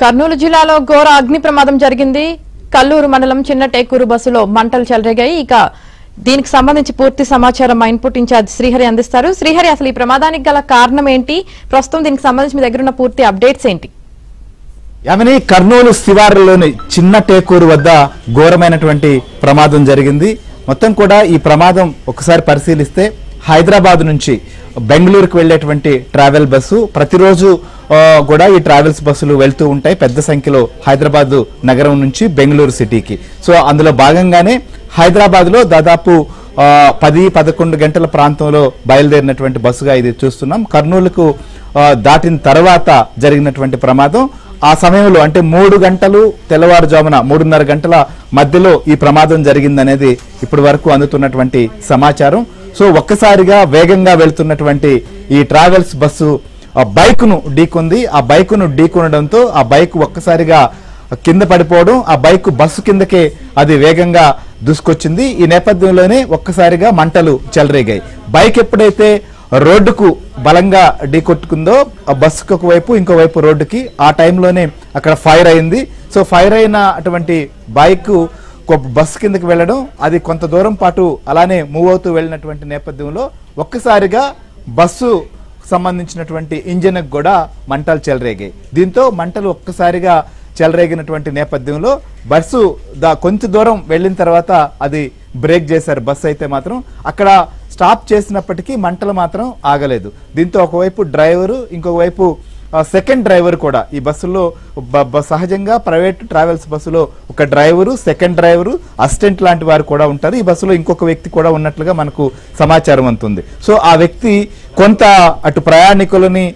కర్నూలు జిల్లాలో ఘోర అగ్ని ప్రమాదం జరిగింది. కల్లూరు మండలం చిన్న టేకూరు బస్సులో మంటలు చెలరేగాయి. ఇక దీనికి సంబంధించి పూర్తి సమాచారం మా ఇన్పుట్ ఇన్ఛార్జ్ శ్రీహరి అందిస్తారు. శ్రీహరి, అసలు ఈ ప్రమాదానికి గల కారణం ఏంటి? ప్రస్తుతం దీనికి సంబంధించి మీ దగ్గర ఉన్న పూర్తి అప్డేట్స్ ఏంటి? యామిని, కర్నూలు శివారులోని చిన్న టేకూరు వద్ద ఘోరమైనటువంటి ప్రమాదం జరిగింది. మొత్తం కూడా ఈ ప్రమాదం ఒకసారి పరిశీలిస్తే హైదరాబాద్ నుంచి బెంగళూరుకు వెళ్లేటువంటి ట్రావెల్ బస్సు ప్రతిరోజు కూడా ఈ ట్రావెల్స్ బస్సులు వెళ్తూ ఉంటాయి పెద్ద సంఖ్యలో హైదరాబాద్ నగరం నుంచి బెంగళూరు సిటీకి. సో అందులో భాగంగానే హైదరాబాద్ లో దాదాపు 10-11 గంటల ప్రాంతంలో బయలుదేరినటువంటి బస్సుగా ఇది చూస్తున్నాం. కర్నూలుకు దాటిన తర్వాత జరిగినటువంటి ప్రమాదం. ఆ సమయంలో అంటే 3 గంటలు తెల్లవారుజామున 3:30 గంటల మధ్యలో ఈ ప్రమాదం జరిగిందనేది ఇప్పటి వరకు అందుతున్నటువంటి సమాచారం. సో ఒక్కసారిగా వేగంగా వెళ్తున్నటువంటి ఈ ట్రావెల్స్ బస్సు బైక్ ను ఢీకొంది. ఆ బైక్ ను ఢీకొనడంతో ఆ బైక్ ఒక్కసారిగా కింద పడిపోవడం, ఆ బైక్ బస్సు కిందకే అది వేగంగా దూసుకొచ్చింది. ఈ నేపథ్యంలోనే ఒక్కసారిగా మంటలు చెలరేగాయి. బైక్ ఎప్పుడైతే రోడ్డుకు బలంగా ఢీకొట్టుకుందో ఆ బస్సుకు ఒకవైపు ఇంకోవైపు రోడ్డుకి ఆ టైంలోనే అక్కడ ఫైర్ అయింది. సో ఫైర్ అయిన అటువంటి బైక్ బస్సు కిందకి వెళ్ళడం, అది కొంత దూరం పాటు అలానే మూవ్ అవుతూ వెళ్ళినటువంటి నేపథ్యంలో ఒక్కసారిగా బస్సు సంబంధించినటువంటి ఇంజిన్ కూడా మంటలు చెలరేగాయి. దీంతో మంటలు ఒక్కసారిగా చెలరేగినటువంటి నేపథ్యంలో బస్సు కొంచెం దూరం వెళ్ళిన తర్వాత అది బ్రేక్ చేశారు. బస్సు అయితే మాత్రం అక్కడ స్టాప్ చేసినప్పటికీ మంటలు మాత్రం ఆగలేదు. దీంతో ఒకవైపు డ్రైవరు, ఇంకొక వైపు సెకండ్ డ్రైవర్ కూడా ఈ బస్సులో సహజంగా ప్రైవేట్ ట్రావెల్స్ బస్సులో ఒక డ్రైవరు, సెకండ్ డ్రైవరు, అసిస్టెంట్ లాంటి వారు కూడా ఉంటారు. ఈ బస్సులో ఇంకొక వ్యక్తి కూడా ఉన్నట్లుగా మనకు సమాచారం అందుతుంది. సో ఆ వ్యక్తి కొంత అటు ప్రయాణికులని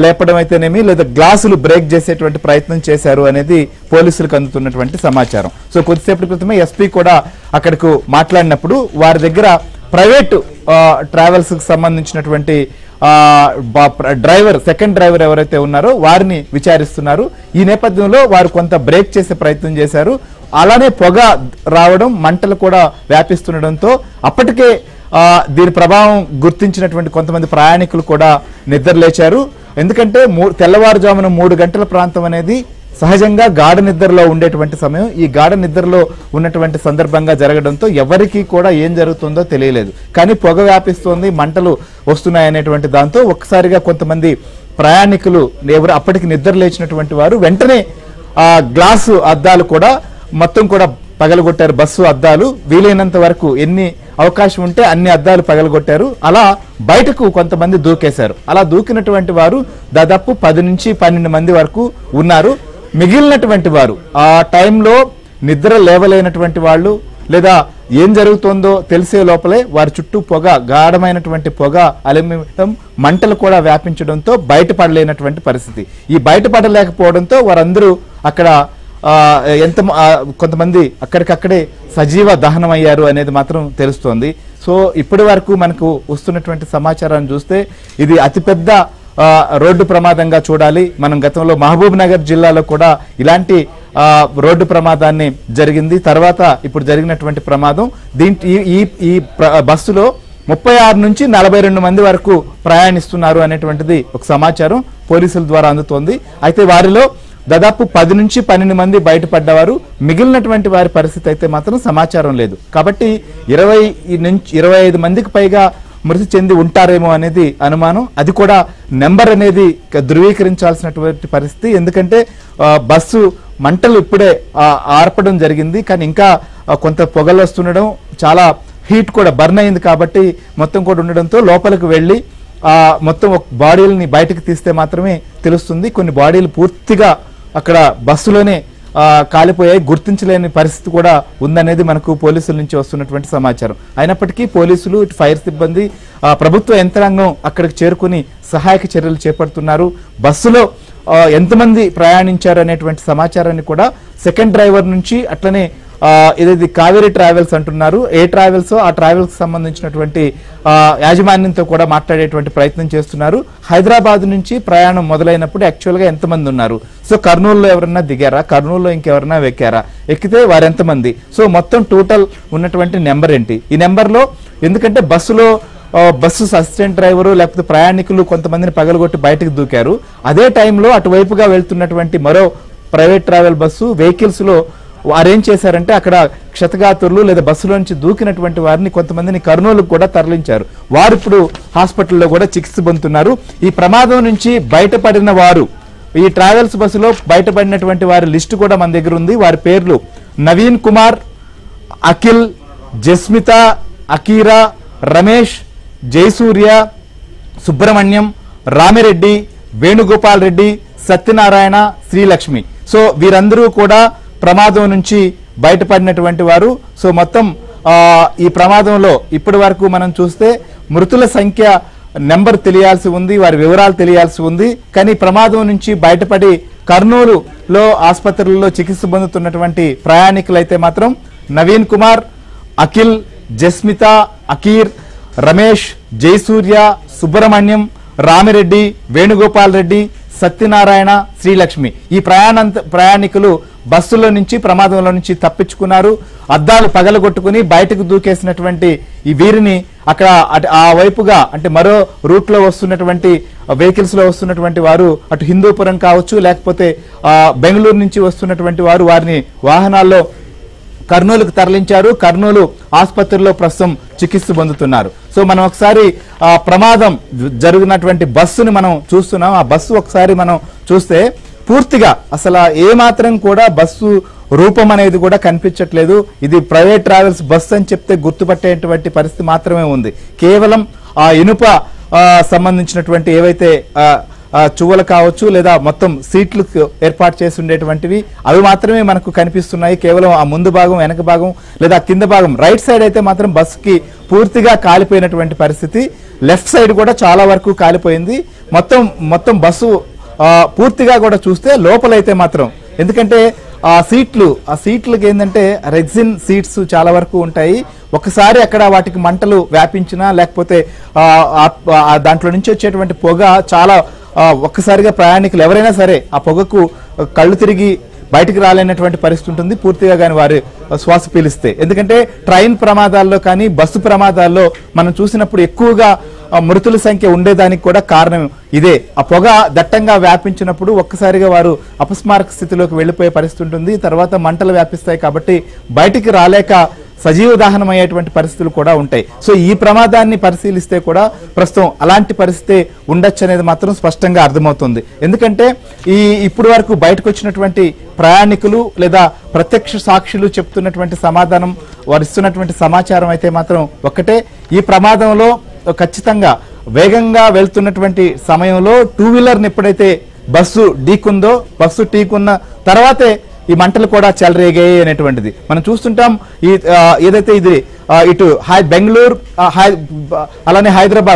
లేపడం అయితేనేమి లేదా గ్లాసులు బ్రేక్ చేసేటువంటి ప్రయత్నం చేశారు అనేది పోలీసులకు అందుతున్నటువంటి సమాచారం. సో కొద్దిసేపటి క్రితమే ఎస్పీ కూడా అక్కడకు మాట్లాడినప్పుడు వారి దగ్గర ప్రైవేట్ ట్రావెల్స్ కి సంబంధించినటువంటి డ్రైవర్, సెకండ్ డ్రైవర్ ఎవరైతే ఉన్నారో వారిని విచారిస్తున్నారు. ఈ నేపథ్యంలో వారు కొంత బ్రేక్ చేసే ప్రయత్నం చేశారు. అలానే పొగ రావడం, మంటలు కూడా వ్యాపిస్తుండడంతో అప్పటికే దీని ప్రభావం గుర్తించినటువంటి కొంతమంది ప్రయాణికులు కూడా నిద్రలేచారు. ఎందుకంటే తెల్లవారుజామున 3 గంటల ప్రాంతం అనేది సహజంగా గాఢ నిద్రలో ఉండేటువంటి సమయం. ఈ గాఢ నిద్రలో ఉన్నటువంటి సందర్భంగా జరగడంతో ఎవరికి కూడా ఏం జరుగుతుందో తెలియలేదు. కానీ పొగ వ్యాపిస్తోంది, మంటలు వస్తున్నాయనేటువంటి దాంతో ఒక్కసారిగా కొంతమంది ప్రయాణికులు ఎవరు అప్పటికి నిద్ర లేచినటువంటి వారు వెంటనే ఆ గ్లాసు అద్దాలు కూడా మొత్తం కూడా పగలగొట్టారు. బస్సు అద్దాలు వీలైనంత వరకు ఎన్ని అవకాశం ఉంటే అన్ని అద్దాలు పగలగొట్టారు. అలా బయటకు కొంతమంది దూకేశారు. అలా దూకినటువంటి వారు దాదాపు 10 నుంచి 12 మంది వరకు ఉన్నారు. మిగిలినటువంటి వారు ఆ టైంలో నిద్ర లేవలేనటువంటి వాళ్ళు లేదా ఏం జరుగుతుందో తెలిసే లోపలే వారి చుట్టూ పొగ, గాఢమైనటువంటి పొగ అలమటం, మంటలు కూడా వ్యాపించడంతో బయటపడలేనటువంటి పరిస్థితి. ఈ బయటపడలేకపోవడంతో వారందరూ అక్కడ కొంతమంది అక్కడికక్కడే సజీవ దహనం అయ్యారు అనేది మాత్రం తెలుస్తోంది. సో ఇప్పటి వరకు మనకు వస్తున్నటువంటి సమాచారాన్ని చూస్తే ఇది అతిపెద్ద రోడ్డు ప్రమాదంగా చూడాలి. మనం గతంలో మహబూబ్ నగర్ జిల్లాలో కూడా ఇలాంటి రోడ్డు ప్రమాదాన్ని జరిగింది. తర్వాత ఇప్పుడు జరిగినటువంటి ప్రమాదం ఈ బస్సులో 36 నుంచి 42 మంది వరకు ప్రయాణిస్తున్నారు అనేటువంటిది ఒక సమాచారం పోలీసుల ద్వారా అందుతోంది. అయితే వారిలో దాదాపు 10 నుంచి 12 మంది బయటపడ్డవారు. మిగిలినటువంటి వారి పరిస్థితి అయితే మాత్రం సమాచారం లేదు. కాబట్టి 20 నుంచి 25 మందికి పైగా మృతి చెంది ఉంటారేమో అనేది అనుమానం. అది కూడా నెంబర్ అనేది ధృవీకరించాల్సినటువంటి పరిస్థితి. ఎందుకంటే బస్సు మంటలు ఇప్పుడే ఆర్పడం జరిగింది, కానీ ఇంకా కొంత పొగలు వస్తుండడం, చాలా హీట్ కూడా బర్న్ అయింది కాబట్టి మొత్తం కూడా ఉండడంతో లోపలికి వెళ్ళి మొత్తం బాడీలని బయటకు తీస్తే మాత్రమే తెలుస్తుంది. కొన్ని బాడీలు పూర్తిగా అక్కడ బస్సులోనే కాలిపోయాయి, గుర్తించలేని పరిస్థితి కూడా ఉందనేది మనకు పోలీసుల నుంచి వస్తున్నటువంటి సమాచారం. అయినప్పటికీ పోలీసులు, ఇటు ఫైర్ సిబ్బంది, ప్రభుత్వ యంత్రాంగం అక్కడికి చేరుకుని సహాయక చర్యలు చేపడుతున్నారు. బస్సులో ఎంతమంది ప్రయాణించారు అనేటువంటి సమాచారాన్ని కూడా సెకండ్ డ్రైవర్ నుంచి అట్లనే ఇది కావేరీ ట్రావెల్స్ అంటున్నారు, ఏ ట్రావెల్స్ ఆ ట్రావెల్స్ సంబంధించినటువంటి యాజమాన్యంతో కూడా మాట్లాడేటువంటి ప్రయత్నం చేస్తున్నారు. హైదరాబాద్ నుంచి ప్రయాణం మొదలైనప్పుడు యాక్చువల్ గా ఎంతమంది ఉన్నారు, సో కర్నూలులో ఎవరన్నా దిగారా, కర్నూలులో ఇంకెవరన్నా ఎక్కారా, ఎక్కితే వారెంతమంది, సో మొత్తం టోటల్ ఉన్నటువంటి నెంబర్ ఏంటి. ఈ నెంబర్ లో ఎందుకంటే బస్సు అసిస్టెంట్ డ్రైవరు లేకపోతే ప్రయాణికులు కొంతమందిని పగలగొట్టి బయటకు దూకారు. అదే టైంలో అటువైపుగా వెళ్తున్నటువంటి మరో ప్రైవేట్ ట్రావెల్ బస్సు వెహికల్స్ లో అరేంజ్ చేశారంటే అక్కడ క్షతగాతురులు లేదా బస్సులో నుంచి దూకినటువంటి వారిని కొంతమందిని కర్నూలుకు కూడా తరలించారు. వారు ఇప్పుడు హాస్పిటల్లో కూడా చికిత్స పొందుతున్నారు. ఈ ప్రమాదం నుంచి బయటపడిన వారు, ఈ ట్రావెల్స్ బస్సులో బయటపడినటువంటి వారి లిస్టు కూడా మన దగ్గర ఉంది. వారి పేర్లు నవీన్ కుమార్, అఖిల్, జస్మిత, అకీరా, రమేష్, జయసూర్య, సుబ్రహ్మణ్యం, రామిరెడ్డి, వేణుగోపాల్ రెడ్డి, సత్యనారాయణ, శ్రీలక్ష్మి. సో వీరందరూ కూడా ప్రమాదం నుంచి బయటపడినటువంటి వారు. సో మొత్తం ఈ ప్రమాదంలో ఇప్పటి వరకు మనం చూస్తే మృతుల సంఖ్య నెంబర్ తెలియాల్సి ఉంది, వారి వివరాలు తెలియాల్సి ఉంది. కానీ ప్రమాదం నుంచి బయటపడి కర్నూలులో ఆసుపత్రుల్లో చికిత్స పొందుతున్నటువంటి ప్రయాణికులైతే మాత్రం నవీన్ కుమార్, అఖిల్, జస్మిత, అకీర్, రమేష్, జయసూర్య, సుబ్రహ్మణ్యం, రామిరెడ్డి, వేణుగోపాల్ రెడ్డి, సత్యనారాయణ, శ్రీలక్ష్మి. ఈ ప్రయాణికులు బస్సులో నుంచి ప్రమాదంలో నుంచి తప్పించుకున్నారు. అద్దాలు పగలగొట్టుకుని బయటకు దూకేసినటువంటి ఈ వీరిని అక్కడ ఆ వైపుగా అంటే మరో రూట్ లో వస్తున్నటువంటి వెహికల్స్ లో వస్తున్నటువంటి వారు అటు హిందూపురం కావచ్చు, లేకపోతే బెంగళూరు నుంచి వస్తున్నటువంటి వారు వారిని వాహనాల్లో కర్నూలుకు తరలించారు. కర్నూలు ఆసుపత్రిలో ప్రస్తుతం చికిత్స పొందుతున్నారు. సో మనం ఒకసారి ప్రమాదం జరిగినటువంటి బస్సుని మనం చూస్తున్నాం. ఆ బస్సు ఒకసారి మనం చూస్తే పూర్తిగా అసలు ఏమాత్రం కూడా బస్సు రూపం అనేది కూడా కనిపించట్లేదు. ఇది ప్రైవేట్ ట్రావెల్స్ బస్సు అని చెప్తే గుర్తుపట్టేటువంటి పరిస్థితి మాత్రమే ఉంది. కేవలం ఆ ఇనుప సంబంధించినటువంటి ఏవైతే చువ్వలు కావచ్చు లేదా మొత్తం సీట్లు ఏర్పాటు చేసి ఉండేటువంటివి అవి మాత్రమే మనకు కనిపిస్తున్నాయి. కేవలం ఆ ముందు భాగం, వెనక భాగం లేదా కింద భాగం రైట్ సైడ్ అయితే మాత్రం బస్సుకి పూర్తిగా కాలిపోయినటువంటి పరిస్థితి. లెఫ్ట్ సైడ్ కూడా చాలా వరకు కాలిపోయింది. మొత్తం బస్సు పూర్తిగా కూడా చూస్తే లోపలైతే మాత్రం, ఎందుకంటే ఆ సీట్లకి ఏంటంటే రెగ్జిన్ సీట్స్ చాలా వరకు ఉంటాయి. ఒకసారి అక్కడ వాటికి మంటలు వ్యాపించినా లేకపోతే దాంట్లో నుంచి వచ్చేటువంటి పొగ చాలా ఒక్కసారిగా ప్రయాణికులు ఎవరైనా సరే ఆ పొగకు కళ్ళు తిరిగి బయటికి రాలేనటువంటి పరిస్థితి ఉంటుంది పూర్తిగా కానీ వారు శ్వాస పీలిస్తే. ఎందుకంటే ట్రైన్ ప్రమాదాల్లో కానీ బస్సు ప్రమాదాల్లో మనం చూసినప్పుడు ఎక్కువగా మృతుల సంఖ్య ఉండేదానికి కూడా కారణం ఇదే. ఆ పొగ దట్టంగా వ్యాపించినప్పుడు ఒక్కసారిగా వారు అపస్మారక స్థితిలోకి వెళ్ళిపోయే పరిస్థితి ఉంటుంది. తర్వాత మంటలు వ్యాపిస్తాయి కాబట్టి బయటికి రాలేక సజీవ దహనం అయ్యేటువంటి పరిస్థితులు కూడా ఉంటాయి. సో ఈ ప్రమాదాన్ని పరిశీలిస్తే కూడా ప్రస్తుతం అలాంటి పరిస్థితి ఉండొచ్చు అనేది మాత్రం స్పష్టంగా అర్థమవుతుంది. ఎందుకంటే ఇప్పుడు వరకు బయటకు వచ్చినటువంటి ప్రయాణికులు లేదా ప్రత్యక్ష సాక్షులు చెప్తున్నటువంటి సమాధానం, వారు ఇస్తున్నటువంటి సమాచారం అయితే మాత్రం ఒక్కటే, ఈ ప్రమాదంలో ఖచ్చితంగా వేగంగా వెళ్తున్నటువంటి సమయంలో టూ వీలర్ని ఎప్పుడైతే బస్సు ఢీకున్న తర్వాతే ఈ మంటలు కూడా చెలరేగాయి అనేటువంటిది మనం చూస్తుంటాం. ఏదైతే ఇది ఇటు బెంగళూరు అలానే హైదరాబాద్